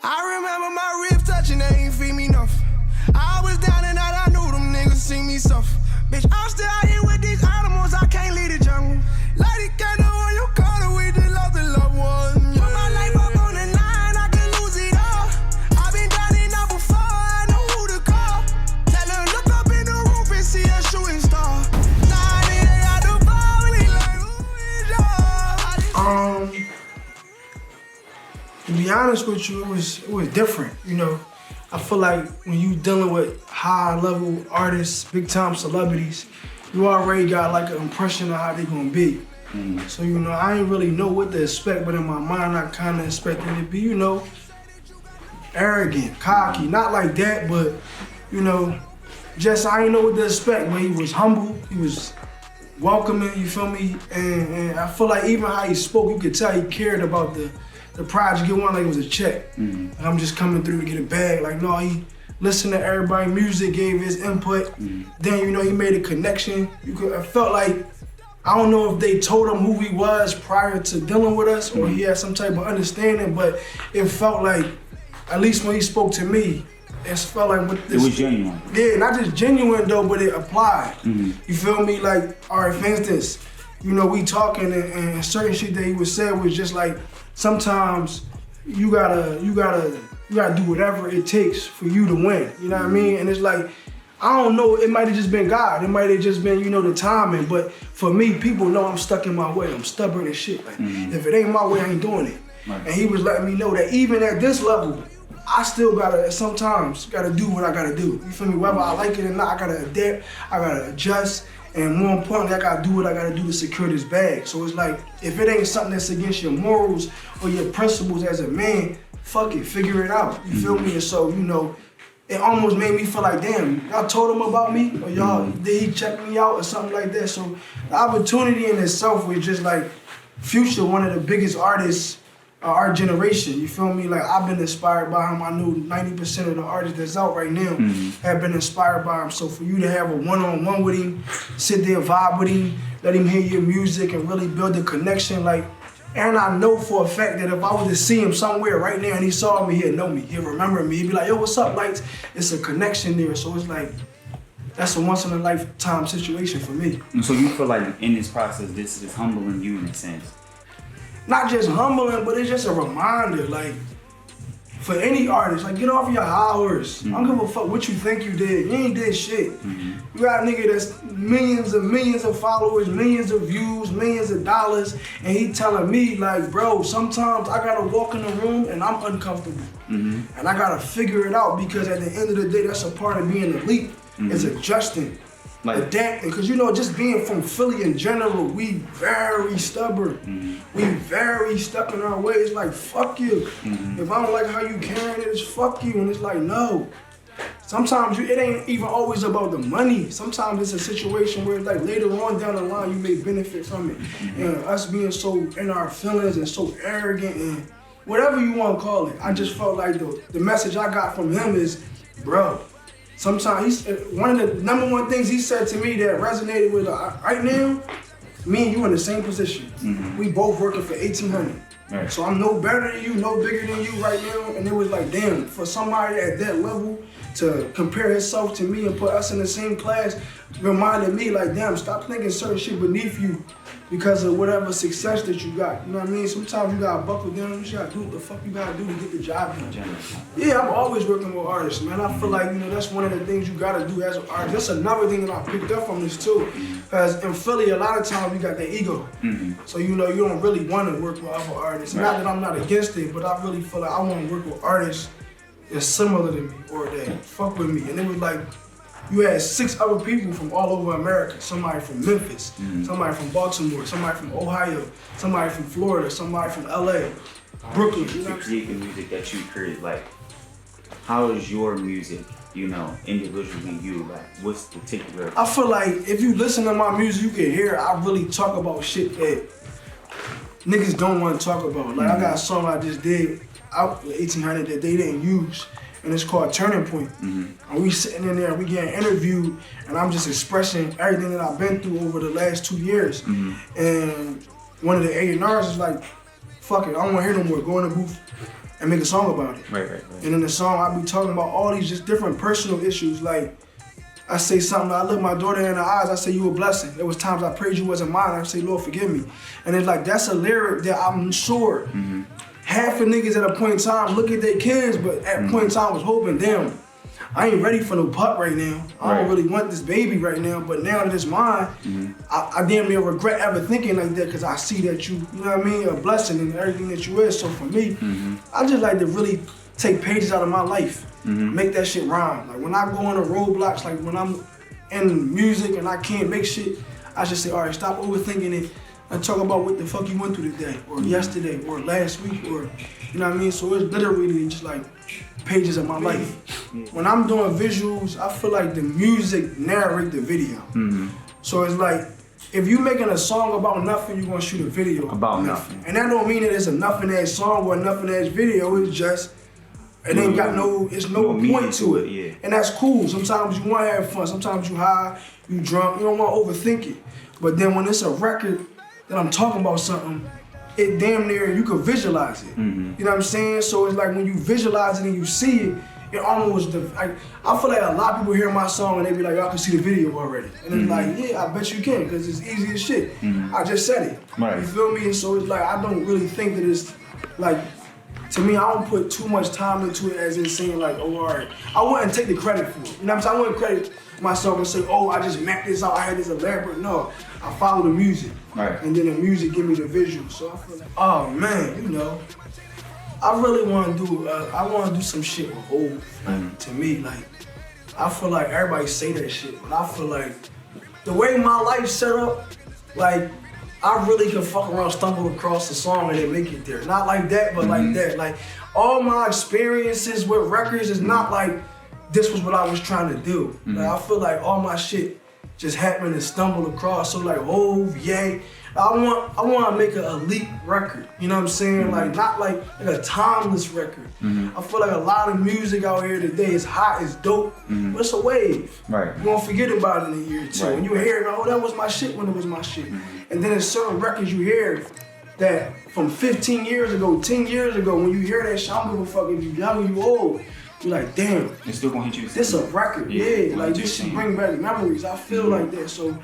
I remember my ribs touching, they ain't feed me enough. I was down and out, I knew them niggas see me suffer. Bitch, I'm still out here with these animals, I can't leave the jungle. Light it candle on your corner, we just lost a loved one. Put my life up on the line, I can lose it all. I've been drowning out before, I know who to call. Tell them look up in the roof and see a shooting star. Nah, they got the ball, really like who is yours? To be honest with you, it was different, you know. I feel like when you dealing with high-level artists, big-time celebrities, you already got like an impression of how they gonna be. So, you know, I ain't really know what to expect, but in my mind, I kind of expected it to be, you know, arrogant, cocky, not like that, but, you know, just I ain't know what to expect, but he was humble, he was welcoming, you feel me? And I feel like even how he spoke, you could tell he cared about the project. It wasn't like it was a check. And I'm just coming through to get a bag. Like, no, he listened to everybody's music, gave his input. Then, you know, he made a connection. I felt like, I don't know if they told him who he was prior to dealing with us or he had some type of understanding, but it felt like, at least when he spoke to me, it felt like with this. It was genuine. Yeah, not just genuine though, but it applied. You feel me? Like, all right, for instance, you know, we talking and certain shit that he would say was just like, sometimes you gotta do whatever it takes for you to win. You know what I mean? And it's like, I don't know, it might have just been God. It might have just been, you know, the timing. But for me, people know I'm stuck in my way. I'm stubborn as shit. Like, if it ain't my way, I ain't doing it. And he was letting me know that even at this level, I still sometimes gotta do what I gotta do. You feel me? Whether I like it or not, I gotta adapt, I gotta adjust. And more importantly, I gotta do what I gotta do to secure this bag. So it's like, if it ain't something that's against your morals or your principles as a man, fuck it, figure it out. You feel me? And so, you know, it almost made me feel like, damn, y'all told him about me? Or y'all, did he check me out or something like that? So the opportunity in itself was just like, Future, one of the biggest artists our generation, you feel me? Like, I've been inspired by him. I know 90% of the artists that's out right now have been inspired by him. So for you to have a one-on-one with him, sit there, vibe with him, let him hear your music and really build a connection, like, and I know for a fact that if I was to see him somewhere right now and he saw me, he'd know me, he'd remember me, he'd be like, yo, what's up, Lihtz? It's a connection there. So it's like, that's a once-in-a-lifetime situation for me. And so you feel like in this process, this is humbling you in a sense? Not just humbling, but it's just a reminder, like, for any artist, like, get off your high horse. I don't give a fuck what you think you did. You ain't did shit. You got a nigga that's millions of followers, millions of views, millions of dollars, and he telling me, like, bro, sometimes I gotta walk in the room and I'm uncomfortable. And I gotta figure it out because at the end of the day, that's a part of being elite, is adjusting. Like, adapting, because you know, just being from Philly in general, we very stubborn. We very stuck in our ways. Like, fuck you. If I don't like how you carrying it, it's fuck you. And it's like, no. Sometimes it ain't even always about the money. Sometimes it's a situation where, like, later on down the line, you may benefit from it. And us being so in our feelings and so arrogant and whatever you want to call it, I just felt like the message I got from him is, bro, sometimes one of the number one things he said to me that resonated with right now, me and you in the same position. We both working for 1,800. Right. So I'm no better than you, no bigger than you right now. And it was like, damn, for somebody at that level to compare himself to me and put us in the same class reminded me, like, damn, stop thinking certain shit beneath you because of whatever success that you got. You know what I mean? Sometimes you gotta buckle down, you just gotta do what the fuck you gotta do to get the job done. Yeah, I'm always working with artists, man. I feel like, you know, that's one of the things you gotta do as an artist. That's another thing that I picked up from this too. Because in Philly, a lot of times you got that ego. So, you know, you don't really wanna work with other artists. Not that I'm not against it, but I really feel like I wanna work with artists that's similar to me or that fuck with me. And it was like, you had 6 other people from all over America. Somebody from Memphis, somebody from Baltimore, somebody from Ohio, somebody from Florida, somebody from LA, Brooklyn. To create the music that you create, like, how is your music, you know, individually you, like, what's the particular? I feel like if you listen to my music, you can hear I really talk about shit that niggas don't want to talk about. Like, I got a song I just did out with 1,800 that they didn't use. And it's called Turning Point. And we sitting in there, we getting interviewed, and I'm just expressing everything that I've been through over the last 2 years. And one of the A&Rs is like, fuck it, I don't want to hear no more, go in the booth. and make a song about it. Right. And in the song, I be talking about all these just different personal issues. Like, I say something, I look my daughter in the eyes, I say, you a blessing. There was times I prayed you wasn't mine, I say, Lord, forgive me. And it's like, that's a lyric that I'm sure half the niggas at a point in time look at their kids, but at a point in time was hoping, damn, I ain't ready for no pup right now. I don't really want this baby right now, but now that it's mine, I damn near regret ever thinking like that because I see that you know what I mean, a blessing in everything that you is. So for me, I just like to really take pages out of my life, make that shit rhyme. Like when I go on the roadblocks, like when I'm in music and I can't make shit, I just say, all right, stop overthinking it and talk about what the fuck you went through today or yesterday or last week or, you know what I mean? So it's literally just like pages of my life. When I'm doing visuals, I feel like the music narrate the video. So it's like, if you making a song about nothing, you're gonna shoot a video about nothing. And that don't mean that it's a nothing-ass song or a nothing-ass video, it's just, it ain't got no point to it. Yeah. And that's cool. Sometimes you wanna have fun, sometimes you high, you drunk, you don't wanna overthink it. But then when it's a record that I'm talking about something, it damn near, you can visualize it. You know what I'm saying? So it's like when you visualize it and you see it, it almost, I feel like a lot of people hear my song and they be like, y'all can see the video already. And it's like, yeah, I bet you can, because it's easy as shit. I just said it. Right. You feel me? And so it's like, I don't really think that it's like, to me, I don't put too much time into it as in saying like, oh, all right. I wouldn't take the credit for it. You know what I'm saying? I wouldn't credit myself and say, oh, I just mapped this out, I had this elaborate. No, I follow the music. Right. And then the music give me the visual. So I feel like, oh man, you know, I really want to do some shit with Hov. To me, like, I feel like everybody say that shit, but I feel like the way my life's set up, like, I really can fuck around, stumble across the song and then make it there. Not like that, but like that. Like, all my experiences with records is not like, this was what I was trying to do. Like, I feel like all my shit just happened and stumbled across. So like, Hov, Ye, I want to make an elite record. You know what I'm saying? Like, not like a timeless record. I feel like a lot of music out here today is hot, it's dope, but it's a wave. Right. You won't forget about it in a year or two. Right. When you hear it, oh, that was my shit when it was my shit. And then there's certain records you hear that from 15 years ago, 10 years ago, when you hear that shit, I don't give a fuck if you young or you old. You're like, damn, It's still gonna hit you. this a record, yeah. Like, this should bring back memories. I feel like that. So,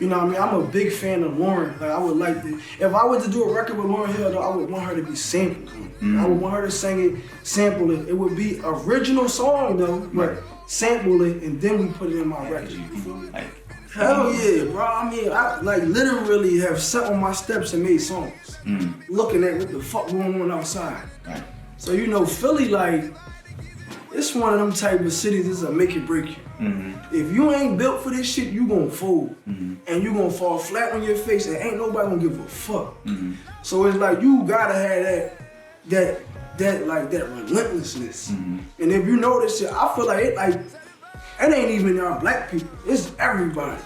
you know what I mean? I'm a big fan of Lauren. Like, I would like to, if I were to do a record with Lauryn Hill, though, I would want her to be sampled. I would want her to sing it, sample it. It would be original song though, but sample it and then we put it in my record. You feel me? Hell yeah, bro. I mean, I like literally have sat on my steps and made songs, looking at what the fuck going on outside. Right. So, you know, Philly, like, it's one of them type of cities that's a make it break you. If you ain't built for this shit, you gon' fold. And you gon' fall flat on your face and ain't nobody gonna give a fuck. So it's like, you gotta have that relentlessness. And if you know this shit, I feel like it ain't even our black people, it's everybody.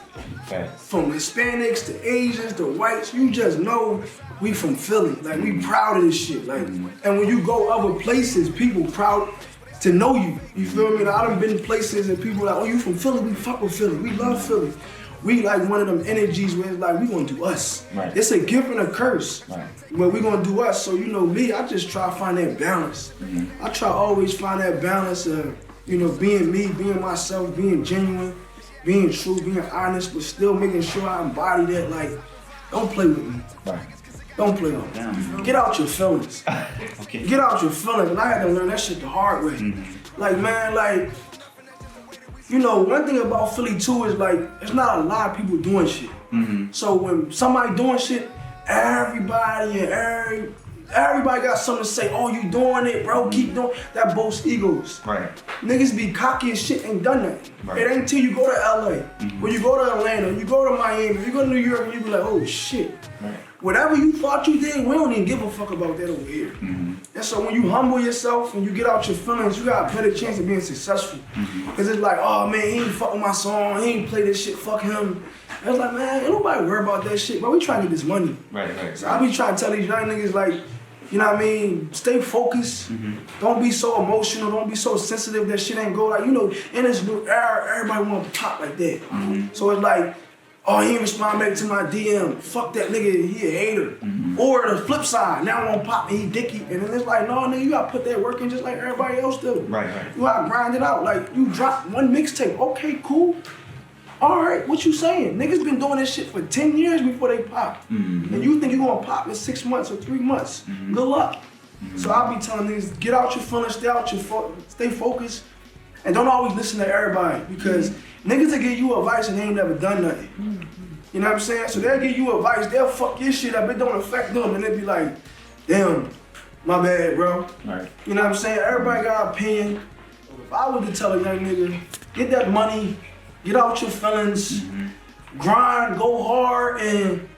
From Hispanics to Asians to whites, you just know we from Philly. Like, we proud of this shit. Like, and when you go other places, people proud to know you. You feel me? Like, I done been places and people like, oh, you from Philly? We fuck with Philly. We love Philly. We like one of them energies where it's like, we gonna do us. Right. It's a gift and a curse. Right. But we gonna do us. So, you know me, I just try to find that balance. I try to always find that balance of, you know, being me, being myself, being genuine, being true, being honest, but still making sure I embody that. Like, don't play with me. Right. Don't play with me. Get out your feelings. Okay. Get out your feelings. And I had to learn that shit the hard way. Like, man, like, you know, one thing about Philly too is like, there's not a lot of people doing shit. So when somebody doing shit, everybody got something to say. Oh, you doing it, bro? Keep doing. That boasts egos. Right. Niggas be cocky as shit, ain't done that. Right. It ain't until you go to LA, when you go to Atlanta, you go to Miami, you go to New York, and you be like, oh shit. Right. Whatever you thought you did, we don't even give a fuck about that over here. And so when you humble yourself and you get out your feelings, you got a better chance of being successful. Cause it's like, oh man, he ain't fuck with my song, he ain't play this shit, fuck him. And it's like, man, ain't nobody worry about that shit, bro. We trying to get this money. Right. So I be trying to tell these young niggas, like, you know what I mean? Stay focused. Don't be so emotional. Don't be so sensitive that shit ain't go like, you know, in this new era, everybody want to pop like that. So it's like, oh, he ain't respond back to my DM. Fuck that nigga, he a hater. Or the flip side, now I'm pop me, he dicky. And then it's like, no, nigga, you gotta put that work in just like everybody else do. Right. You gotta grind it out. Like, you drop one mixtape, okay, cool. All right, what you saying? Niggas been doing this shit for 10 years before they pop. And you think you gonna pop in 6 months or 3 months. Good luck. So I'll be telling niggas, get out your feelings, stay focused, and don't always listen to everybody because niggas will give you advice and they ain't never done nothing. You know what I'm saying? So they'll give you advice, they'll fuck your shit up, it don't affect them, and they'll be like, damn, my bad, bro. Right. You know what I'm saying? Everybody got an opinion. If I was to tell a young nigga, get that money, get out your feelings, grind, go hard, and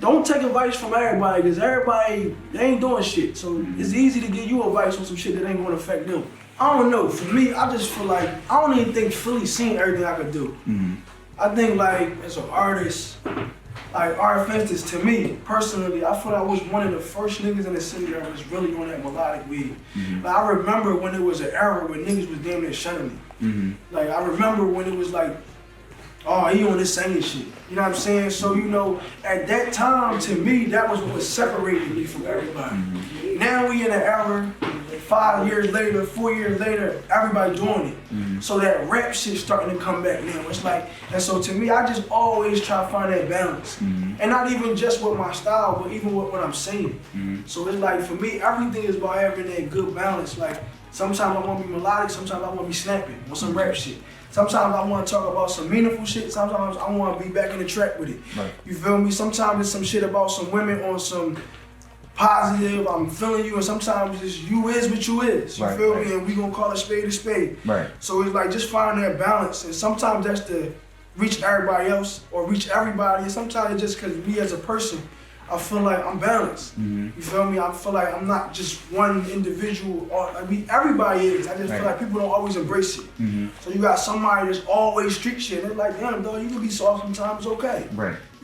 don't take advice from everybody, because everybody, they ain't doing shit. So it's easy to give you advice on some shit that ain't gonna affect them. I don't know, for me, I just feel like, I don't even think Philly seen everything I could do. I think like, as an artist, like art fences, to me, personally, I feel like I was one of the first niggas in the city that was really on that melodic weed. Like, I remember when it was an era when niggas was damn near shunning me. Like, I remember when it was like, oh, he on this singing shit. You know what I'm saying? So, you know, at that time, to me, that was what separated me from everybody. Now we in an era, 5 years later, 4 years later, everybody doing it. So that rap shit starting to come back now. It's like, and so to me, I just always try to find that balance. And not even just with my style, but even with what I'm saying. So it's like, for me, everything is about having that good balance. Like, sometimes I want to be melodic, sometimes I want to be snapping with some rap shit. Sometimes I want to talk about some meaningful shit, sometimes I want to be back in the track with it. You feel me? Sometimes it's some shit about some women on some positive, I'm feeling you, and sometimes it's you is what you is. You feel me? And we gonna call a spade a spade. So it's like just finding that balance, and sometimes that's to reach everybody else or reach everybody, and sometimes it's just because me as a person, I feel like I'm balanced. You feel me? I feel like I'm not just one individual, or I mean, everybody is. I just feel like people don't always embrace it. So you got somebody that's always street shit, and they're like, damn, dog, you can be soft sometimes, okay.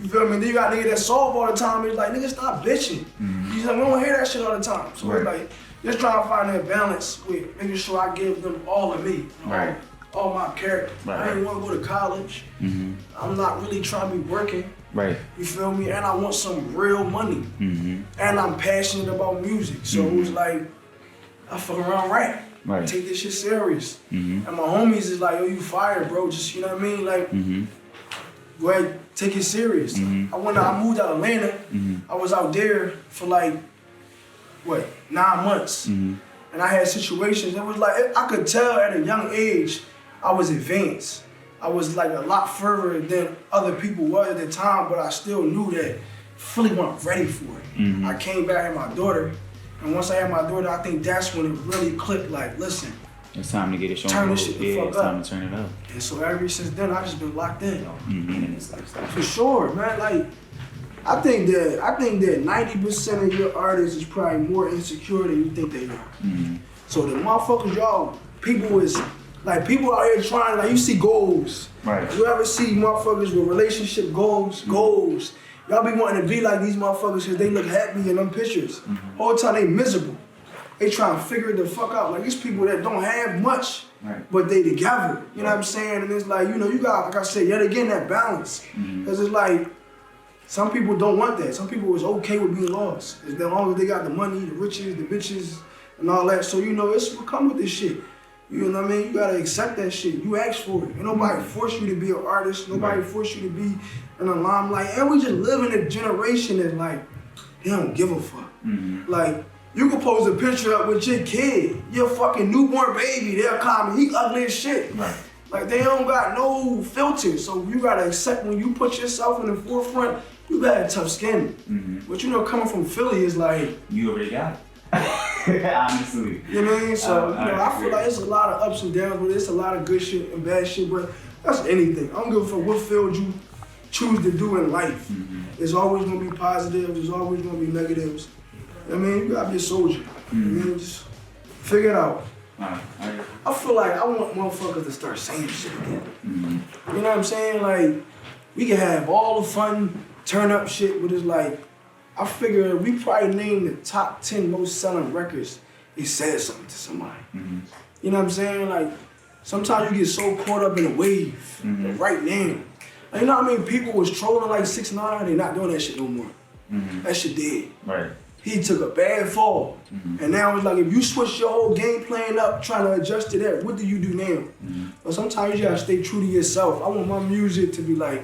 You feel me? Then you got niggas that soft all the time, it's like, nigga, stop bitching. You know, we don't hear that shit all the time. So it's like, just trying to find that balance with making sure I give them all of me. All my character. I ain't want to go to college. I'm not really trying to be working. You feel me? And I want some real money. And I'm passionate about music. So it was like, I fuck around rap. Take this shit serious. And my homies is like, yo, you fired, bro. Just, you know what I mean? Like, go ahead, take it serious. I moved out of Atlanta. I was out there for like, 9 months. And I had situations, it was like, I could tell at a young age, I was advanced. I was like a lot further than other people were at the time, but I still knew that Philly wasn't ready for it. I came back and had my daughter, and once I had my daughter, I think that's when it really clicked, like, listen, it's time to get it shown. Turn this shit the fuck up. It's time to turn it up. And so ever since then, I just been locked in. For sure, man. Like, I think that 90% of your artists is probably more insecure than you think they are. So the motherfuckers, y'all, people out here trying, like, you see goals. You ever see motherfuckers with relationship goals? Y'all be wanting to be like these motherfuckers because they look happy in them pictures. All the time they miserable. They trying to figure it the fuck out. Like, these people that don't have much, but they together. You know what I'm saying? And it's like, you know, you got, like I said, yet again, that balance. Because it's like, some people don't want that. Some people is okay with being lost. As long as they got the money, the riches, the bitches, and all that. So, you know, it's what come with this shit. You know what I mean? You gotta accept that shit. You ask for it. And nobody force you to be an artist. Nobody force you to be in the limelight. And we just live in a generation that, like, they don't give a fuck. Like, you can post a picture up with your kid, your fucking newborn baby, they'll comment, he ugly as shit. Like, they don't got no filter. So you gotta accept when you put yourself in the forefront, you got a tough skin. But you know, coming from Philly is like, you already got it. Honestly. You know what I mean? So, you know, I feel like it's a lot of ups and downs, but it's a lot of good shit and bad shit, but that's anything. I don't give a fuck what field you choose to do in life. There's always gonna be positives, there's always gonna be negatives. I mean, you gotta be a soldier. I mean, just figure it out. I feel like I want motherfuckers to start saying shit again. You know what I'm saying? Like, we can have all the fun, turn up shit, but it's like, I figure we probably named the top 10 most selling records, it said something to somebody. You know what I'm saying? Like, sometimes you get so caught up in a wave, right now. Like, you know what I mean? People was trolling like 6ix9ine, they not doing that shit no more. That shit dead. Right. He took a bad fall. And now it's like, if you switch your whole game plan up, trying to adjust to that, what do you do now? But sometimes you gotta stay true to yourself. I want my music to be like,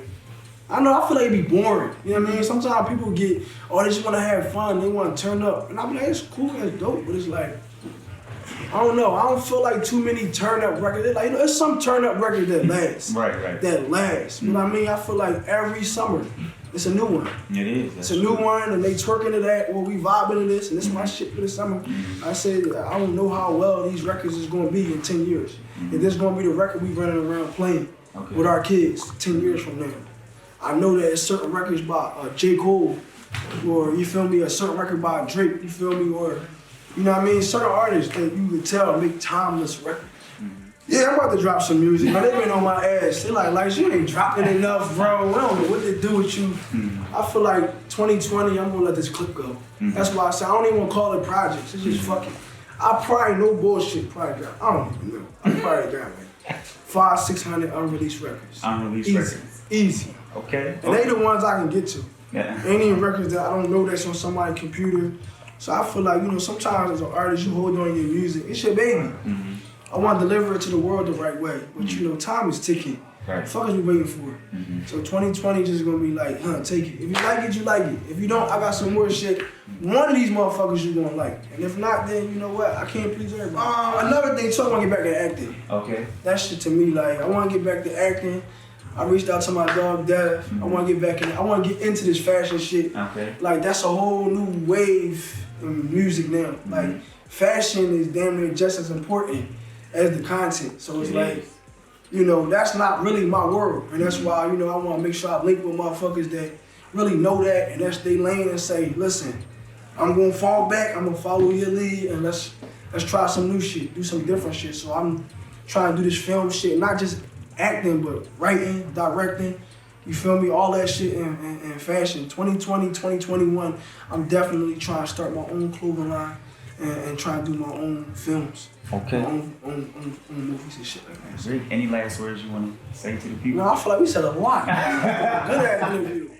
I know, I feel like it be boring. You know what I mean? Sometimes people get, oh, they just wanna have fun, they wanna turn up. And I'm like, it's cool, it's dope, but it's like, I don't know. I don't feel like too many turn-up records. Like, you know, there's some turn-up records that last. Right. That last. You know what I mean? I feel like every summer, it's a new one. It is. It's a new one, and they twerking to that, well, we vibing to this, and this is my shit for the summer. I said, I don't know how well these records is going to be in 10 years. If this is going to be the record we running around playing with our kids 10 years from now. I know that it's certain records by J. Cole, or, you feel me, a certain record by Drake, you feel me, or, you know what I mean, certain artists that you can tell make timeless records. Yeah, I'm about to drop some music, man. They been on my ass. They like, you ain't dropping enough, bro. We don't know what to do with you. I feel like 2020, I'm gonna let this clip go. That's why I say I don't even wanna call it projects. It's just fucking. I probably, no bullshit, probably got, I don't even know. I probably got like 500-600 unreleased records. Unreleased records. Easy. Okay. And they the ones I can get to. Yeah. Ain't even records that I don't know that's on somebody's computer. So I feel like, you know, sometimes as an artist, you hold on your music. It's your baby. I want to deliver it to the world the right way. But you know, time is ticking. Right. The fuck is we waiting for? So 2020 just gonna be like, take it. If you like it, you like it. If you don't, I got some more shit. One of these motherfuckers you gonna like. And if not, then you know what? I can't please everybody. Another thing, so I wanna get back to acting. Okay. That shit to me, like, I wanna get back to acting. I reached out to my dog, Dev. I wanna get back in. I wanna get into this fashion shit. Okay. Like, that's a whole new wave in music now. Like, fashion is damn near just as important as the content. So it's like, you know, that's not really my world. And that's why, you know, I want to make sure I link with motherfuckers that really know that and that's their lane and say, listen, I'm going to fall back, I'm going to follow your lead and let's try some new shit, do some different shit. So I'm trying to do this film shit, not just acting, but writing, directing, you feel me, all that shit in fashion. 2020, 2021, I'm definitely trying to start my own clothing line and try to do my own films. Okay. My own movies and shit like that. Rick, any last words you want to say to the people? No, I feel like we said a lot. Good ass interview.